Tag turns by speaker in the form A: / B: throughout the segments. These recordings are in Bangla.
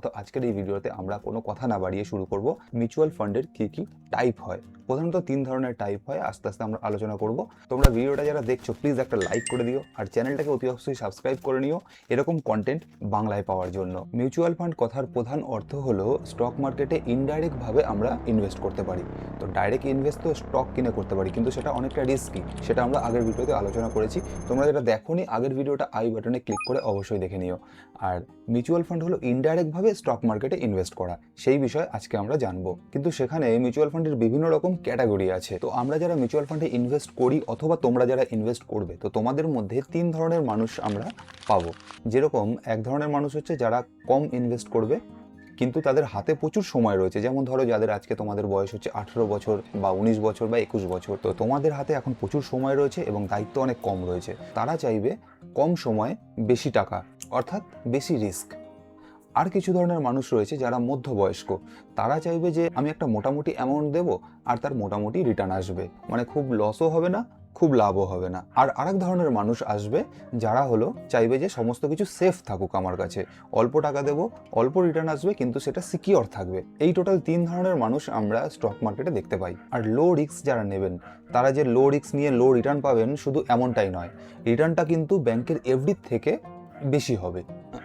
A: তো আজকের এই ভিডিওতে আমরা কোনো কথা না বাড়িয়ে শুরু করব মিউচুয়াল ফান্ডের কি টাইপ হয়। প্রধানত 3 ধরনের টাইপ হয়, আস্তে আস্তে আমরা আলোচনা করব। তোমরা ভিডিওটা যারা দেখছো প্লিজ একটা লাইক করে দিও আর চ্যানেলটাকে অতি অবশ্যই সাবস্ক্রাইব করে নিও এরকম কন্টেন্ট বাংলায় পাওয়ার জন্য। মিউচুয়াল ফান্ড কথার প্রধান অর্থ হলো স্টক মার্কেটে ইনডাইরেক্ট ভাবে আমরা ইনভেস্ট করতে পারি। তো ডাইরেক্ট ইনভেস্ট তো স্টক কিনে করতে পারি, কিন্তু সেটা অনেকটা রিস্কি, সেটা আমরা আগের ভিডিওতে আলোচনা করেছি। তোমরা যেটা দেখোনি আগের ভিডিওটা আই বাটনে ক্লিক করে অবশ্যই দেখে নিও। আর মিউচুয়াল ফান্ড হলো ইনডাইরেক্ট ভাবে স্টক মার্কেটে ইনভেস্ট করা, সেই বিষয়ে আজকে আমরা জানবো। কিন্তু সেখানে মিউচুয়াল ফান্ডের বিভিন্ন রকম ক্যাটাগরি আছে। তো আমরা যারা মিউচুয়াল ফান্ডে ইনভেস্ট করি অথবা তোমরা যারা ইনভেস্ট করবে, তো তোমাদের মধ্যে 3 ধরনের মানুষ আমরা পাবো। যেরকম এক ধরনের মানুষ হচ্ছে যারা কম ইনভেস্ট করবে কিন্তু তাদের হাতে প্রচুর সময় রয়েছে। যেমন ধরো যাদের আজকে তোমাদের বয়স হচ্ছে 18 বছর বা 19 বছর বা 21 বছর, তো তোমাদের হাতে এখন প্রচুর সময় রয়েছে এবং দায়িত্ব অনেক কম রয়েছে। তারা চাইবে কম সময়ে বেশি টাকা, অর্থাৎ বেশি রিস্ক। আর কিছু ধরনের মানুষ রয়েছে যারা মধ্যবয়স্ক, তারা চাইবে যে আমি একটা মোটামুটি অ্যামাউন্ট দেবো আর তার মোটামুটি রিটার্ন আসবে, মানে খুব লসও হবে না খুব লাভও হবে না। আর আরেক ধরনের মানুষ আসবে যারা হলো চাইবে যে সমস্ত কিছু সেফ থাকুক আমার কাছে, অল্প টাকা দেবো অল্প রিটার্ন আসবে কিন্তু সেটা সিকিওর থাকবে। এই টোটাল 3 ধরনের মানুষ আমরা স্টক মার্কেটে দেখতে পাই। আর লো রিস্ক যারা নেবেন, তারা যে লো রিস্ক নিয়ে লো রিটার্ন পাবেন শুধু এমনটাই নয়, রিটার্নটা কিন্তু ব্যাংকের এফডি থেকে বেশি হবে।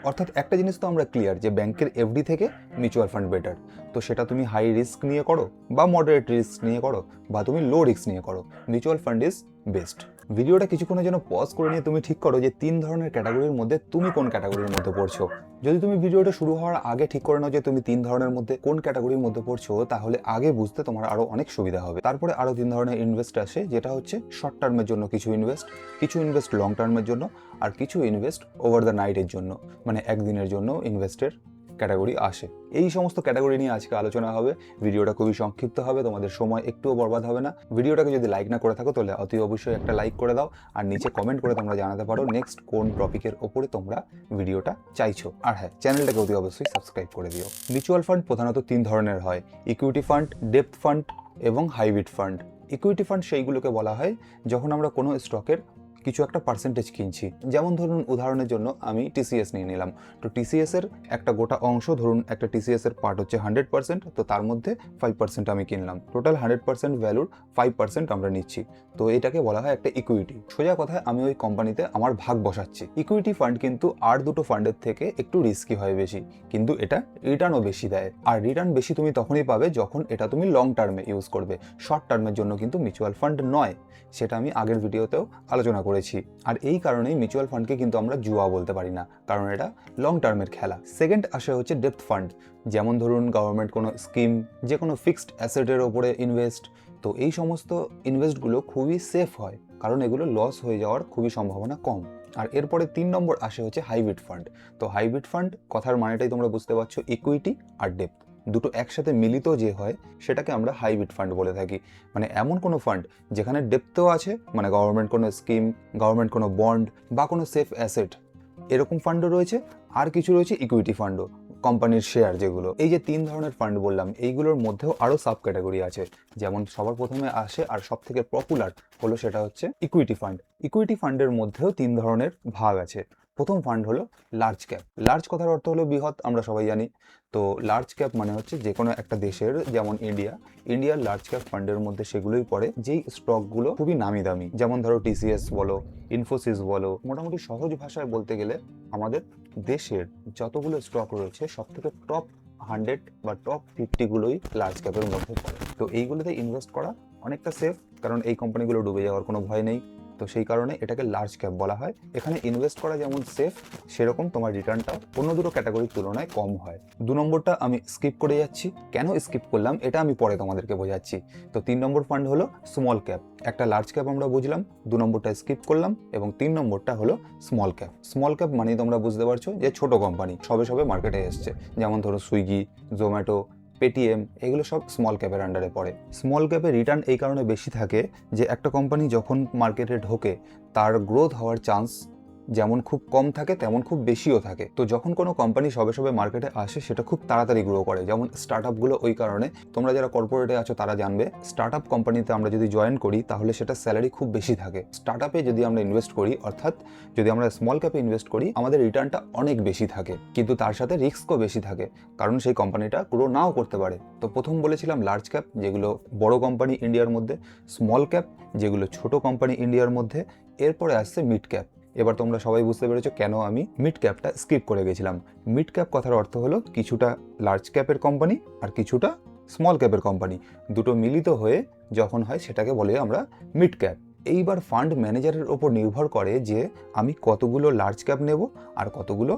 A: অর্থাৎ একটা জিনিস তো আমরা ক্লিয়ার যে ব্যাংকের এফডি থেকে মিউচুয়াল ফান্ড বেটার। তো সেটা তুমি হাই রিস্ক নিয়ে করো বা মডারেট রিস্ক নিয়ে করো বা তুমি লো রিস্ক নিয়ে করো, মিউচুয়াল ফান্ড ইজ বেস্ট। ভিডিওটা কিছুক্ষণের জন্য পজ করে নিয়ে তুমি ঠিক করো যে 3 ধরনের ক্যাটাগরির মধ্যে তুমি কোন ক্যাটাগরির মধ্যে পড়ছো। যদি তুমি ভিডিওটা শুরু হওয়ার আগে ঠিক করে নাও যে তুমি 3 ধরনের মধ্যে কোন ক্যাটাগরির মধ্যে পড়ছো, তাহলে আগে বুঝতে তোমার আরো অনেক সুবিধা হবে। তারপরে আরো 3 ধরনের ইনভেস্ট আসে, যেটা হচ্ছে শর্ট টার্মের জন্য কিছু ইনভেস্ট লং টার্মের জন্য, আর কিছু ইনভেস্ট ওভার দ্য নাইটের জন্য, মানে একদিনের জন্য ইনভেস্টের ক্যাটাগরি আসে। এই সমস্ত ক্যাটাগরি নিয়ে আজকে আলোচনা হবে। ভিডিওটা খুবই সংক্ষিপ্ত হবে, তোমাদের সময় একটুও বরবাদ হবে না। ভিডিওটাকে যদি লাইক না করে থাকো তাহলে অতি অবশ্যই একটা লাইক করে দাও আর নিচে কমেন্ট করে তোমরা জানাতে পারো নেক্সট কোন টপিকের ওপরে তোমরা ভিডিওটা চাইছো। আর হ্যাঁ, চ্যানেলটাকে অতি অবশ্যই সাবস্ক্রাইব করে দিও। মিউচুয়াল ফান্ড প্রধানত 3 ধরনের হয়, ইকুইটি ফান্ড, ডেপথ ফান্ড এবং হাইব্রিড ফান্ড। ইকুইটি ফান্ড সেইগুলোকে বলা হয় যখন আমরা কোনো স্টকের কিছু একটা পার্সেন্টেজ কিনছি। যেমন ধরুন উদাহরণের জন্য আমি টিসিএস নিয়ে নিলাম, তো টিসিএস এর একটা গোটা অংশ, ধরুন একটা টিসিএস এর পার্ট হচ্ছে 100%, তো তার মধ্যে 5% আমি কিনলাম, টোটাল 100% ভ্যালুর 5% আমরা নিচ্ছি। তো এটাকে বলা হয় একটা ইকুইটি। সোজা কথায় আমি ওই কোম্পানিতে আমার ভাগ বসাচ্ছি। ইকুইটি ফান্ড কিন্তু আর দুটো ফান্ডের থেকে একটু রিস্কি হয় বেশি, কিন্তু এটা রিটার্নও বেশি দেয়। আর রিটার্ন বেশি তুমি তখনই পাবে যখন এটা তুমি লং টার্মে ইউজ করবে, শর্ট টার্মের জন্য কিন্তু মিউচুয়াল ফান্ড নয়, সেটা আমি আগের ভিডিওতেও আলোচনা করেছি। আর এই কারণেই মিউচুয়াল ফান্ডকে কিন্তু আমরা জুয়া বলতে পারি না, কারণ এটা লং টার্মের খেলা। সেকেন্ড আসে হচ্ছে ডেপথ ফান্ড। যেমন ধরুন গভর্নমেন্ট কোনো স্কিম, যে কোনো ফিক্সড অ্যাসেটের ওপরে ইনভেস্ট। তো এই সমস্ত ইনভেস্টগুলো খুবই সেফ হয়, কারণ এগুলো লস হয়ে যাওয়ার খুবই সম্ভাবনা কম। আর এরপরে 3 নম্বর আসে হচ্ছে হাইব্রিড ফান্ড। তো হাইব্রিড ফান্ড কথার মানেটাই তোমরা বুঝতে পারছো, ইকুইটি আর ডেপথ দুটো একসাথে মিলিত যে হয় সেটাকে আমরা হাইব্রিড ফান্ড বলে থাকি। মানে এমন কোনো ফান্ড যেখানে ডেপথও আছে, মানে গভর্নমেন্ট কোনো স্কিম, গভর্নমেন্ট কোনো বন্ড বা কোনো সেফ অ্যাসেট, এরকম ফান্ডও রয়েছে। আর কিছু রয়েছে ইকুইটি ফান্ডও, কোম্পানির শেয়ার যেগুলো। এই যে 3 ধরনের ফান্ড বললাম, এইগুলোর মধ্যেও আরও সাব ক্যাটাগরি আছে। যেমন সবার প্রথমে আসে আর সব থেকে পপুলার হলো সেটা হচ্ছে ইকুইটি ফান্ড। ইকুইটি ফান্ডের মধ্যেও 3 ধরনের ভাগ আছে। প্রথম ফান্ড হলো লার্জ ক্যাপ। লার্জ কথার অর্থ হলো বৃহৎ, আমরা সবাই জানি। তো লার্জ ক্যাপ মানে হচ্ছে যে কোনো একটা দেশের, যেমন ইন্ডিয়ার লার্জ ক্যাপ ফান্ডের মধ্যে সেগুলোই পড়ে যেই স্টকগুলো খুবই নামি দামি। যেমন ধরো টিসিএস বলো, ইনফোসিস বলো, মোটামুটি সহজ ভাষায় বলতে গেলে আমাদের দেশের যতগুলো স্টক রয়েছে সব থেকে টপ 100 বা টপ 50 গুলোই লার্জ ক্যাপের মধ্যে পড়ে। তো এইগুলোতে ইনভেস্ট করা অনেকটা সেফ, কারণ এই কোম্পানিগুলো ডুবে যাওয়ার কোনো ভয় নেই। তো সেই কারণে এটাকে লার্জ ক্যাপ বলা হয়। এখানে ইনভেস্ট করা যেমন সেফ, সেরকম তোমার রিটার্নটাও অন্য দুটো ক্যাটাগরির তুলনায় কম হয়। 2 নম্বরটা আমি স্কিপ করে যাচ্ছি, কেন স্কিপ করলাম এটা আমি পরে তোমাদেরকে বোঝাচ্ছি। তো 3 নম্বর ফান্ড হলো স্মল ক্যাপ। একটা লার্জ ক্যাপ আমরা বুঝলাম, 2 নম্বরটা স্কিপ করলাম, এবং 3 নম্বরটা হলো স্মল ক্যাপ। স্মল ক্যাপ মানে তোমরা বুঝতে পারছো যে ছোট কোম্পানি, সবে সবে মার্কেটে এসছে। যেমন ধরো সুইগি, জোম্যাটো, পেটিএম, এগুলো সব স্মল ক্যাপের আন্ডারে পড়ে। স্মল ক্যাপের রিটার্ন এই কারণে বেশি থাকে যে একটা কোম্পানি যখন মার্কেটে ঢোকে তার গ্রোথ হওয়ার চান্স যেমন খুব কম থাকে তেমন খুব বেশিও থাকে। তো যখন কোনো কোম্পানি সবে সবে মার্কেটে আসে সেটা খুব তাড়াতাড়ি গ্রো করে, যেমন স্টার্টআপগুলো ওই কারণে। তোমরা যারা কর্পোরেটে আছো তারা জানবে, স্টার্টআপ কোম্পানিতে আমরা যদি জয়েন করি তাহলে সেটা স্যালারি খুব বেশি থাকে। স্টার্টআপে যদি আমরা ইনভেস্ট করি, অর্থাৎ যদি আমরা স্মল ক্যাপে ইনভেস্ট করি, আমাদের রিটার্নটা অনেক বেশি থাকে, কিন্তু তার সাথে রিস্কও বেশি থাকে, কারণ সেই কোম্পানিটা গ্রো নাও করতে পারে। তো প্রথম বলেছিলাম লার্জ ক্যাপ, যেগুলো বড় কোম্পানি ইন্ডিয়ার মধ্যে, স্মল ক্যাপ যেগুলো ছোট কোম্পানি ইন্ডিয়ার মধ্যে, এরপরে আসছে মিড ক্যাপ। এবার তোমরা সবাই বুঝতে পেরেছো কেন আমি মিড ক্যাপটা স্কিপ করে গেছিলাম। মিড ক্যাপ কথার অর্থ হলো কিছুটা লার্জ ক্যাপের কোম্পানি আর কিছুটা স্মল ক্যাপের কোম্পানি, দুটো মিলিত হয়ে যখন হয় সেটাকে বলে আমরা মিড ক্যাপ। এইবার ফান্ড ম্যানেজারের ওপর নির্ভর করে যে আমি কতগুলো লার্জ ক্যাপ নেব আর কতগুলো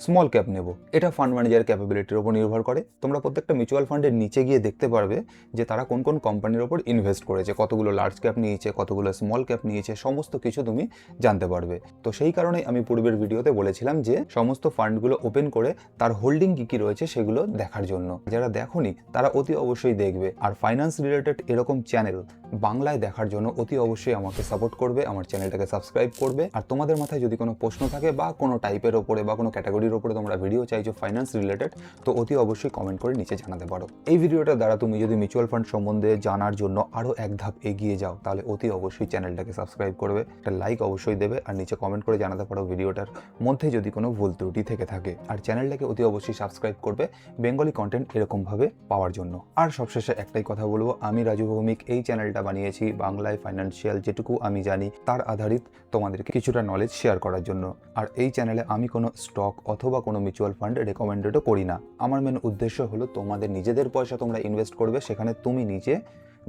A: স্মল ক্যাপ নেব। এটা ফান্ড ম্যানেজার ক্যাপাবিলিটির উপর নির্ভর করে। তোমরা প্রত্যেকটা মিউচুয়াল ফান্ডের নিচে গিয়ে দেখতে পারবে যে তারা কোন কোন কোম্পানির ওপর ইনভেস্ট করেছে, কতগুলো লার্জ ক্যাপ নিয়েছে, কতগুলো স্মল ক্যাপ নিয়েছে, সমস্ত কিছু তুমি জানতে পারবে। তো সেই কারণেই আমি পূর্বের ভিডিওতে বলেছিলাম যে সমস্ত ফান্ডগুলো ওপেন করে তার হোল্ডিং কী কী রয়েছে সেগুলো দেখার জন্য। যারা দেখোনি তারা অতি অবশ্যই দেখবে। আর ফাইন্যান্স রিলেটেড এরকম চ্যানেল বাংলায় দেখার জন্য অতি অবশ্যই আমাকে সাপোর্ট করবে, আমার চ্যানেলটাকে সাবস্ক্রাইব করবে। আর তোমাদের মাথায় যদি কোনো প্রশ্ন থাকে বা কোনো টাইপের ওপরে বা কোনো ক্যাটাগরির ওপরে তোমরা ভিডিও চাইছো ফাইন্যান্স রিলেটেড, তো অতি অবশ্যই কমেন্ট করে নিচে জানাতে পারো। এই ভিডিওটা দ্বারা তুমি যদি মিউচুয়াল ফান্ড সম্বন্ধে জানার জন্য আরও এক ধাপ এগিয়ে যাও, তাহলে অতি অবশ্যই চ্যানেলটাকে সাবস্ক্রাইব করবে, একটা লাইক অবশ্যই দেবে, আর নিচে কমেন্ট করে জানাতে পারো ভিডিওটার মধ্যে যদি কোনো ভুল ত্রুটি থেকে থাকে। আর চ্যানেলটাকে অতি অবশ্যই সাবস্ক্রাইব করবে বেঙ্গলি কন্টেন্ট এরকমভাবে পাওয়ার জন্য। আর সবশেষে একটাই কথা বলবো, আমি রাজু ভৌমিক এই চ্যানেলটা বানিয়েছি বাংলায় ফাইন্যান্সিয়াল যেটুকু আমি জানি তার আধারিত তোমাদেরকে কিছুটা নলেজ শেয়ার করার জন্য। আর এই চ্যানেলে আমি কোনো স্টক অথবা কোনো মিউচুয়াল ফান্ড রেকমেন্ডেডও করি না। আমার মেন উদ্দেশ্য হলো তোমাদের নিজেদের পয়সা তোমরা ইনভেস্ট করবে, সেখানে তুমি নিজে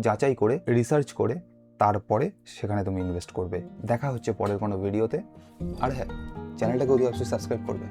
A: যাচাই করে রিসার্চ করে তারপরে সেখানে তুমি ইনভেস্ট করবে। দেখা হচ্ছে পরের কোনো ভিডিওতে। আর হ্যাঁ, চ্যানেলটাকে অতি অবশ্যই সাবস্ক্রাইব করবে।